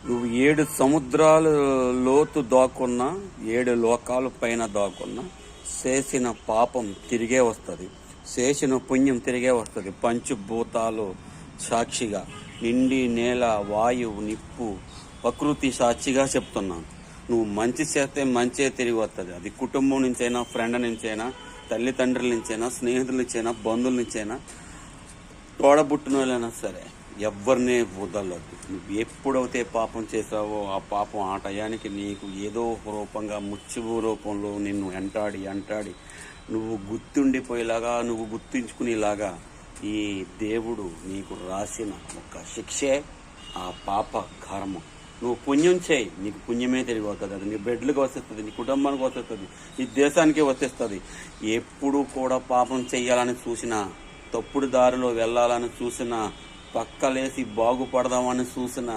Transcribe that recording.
నువ్వు 7 సముద్రాలు లోతు దాక్కున్నా, 7 లోకాల పైన దాక్కున్నా, చేసిన పాపం తిరిగే వస్తుంది, చేసిన పుణ్యం తిరిగే వస్తుంది. పంచభూతాలు సాక్షిగా, నిండి నేల, వాయువు, నిప్పు, ప్రకృతి సాక్షిగా చెప్తున్నాను. నువ్వు మంచి చేస్తే మంచే తిరిగి వస్తుంది. అది కుటుంబం నుంచైనా, ఫ్రెండ్ నుంచైనా, తల్లిదండ్రుల నుంచైనా, స్నేహితుల నుంచైనా, బంధువుల నుంచైనా, తోడబుట్టిన వాళ్ళైనా సరే ఎవరినే వదలద్దు. నువ్వు ఎప్పుడైతే పాపం చేసావో ఆ పాపం ఆ టయానికి నీకు ఏదో రూపంగా ముచ్చువు రూపంలో నిన్ను అంటాడి నువ్వు గుర్తుండిపోయేలాగా, నువ్వు గుర్తుంచుకునేలాగా ఈ దేవుడు నీకు రాసిన ఒక శిక్షే ఆ పాప కర్మ. నువ్వు పుణ్యం చేయి, నీకు పుణ్యమే తిరిగి వస్తుంది. అది నీ బిడ్డలకు వస్తుంది, నీ కుటుంబానికి వస్తుంది, నీ దేశానికి వచ్చేస్తుంది. ఎప్పుడు కూడా పాపం చెయ్యాలని చూసినా, తప్పుడు దారిలో వెళ్ళాలని చూసినా, పక్కలేసి బాగుపడదామని చూసినా,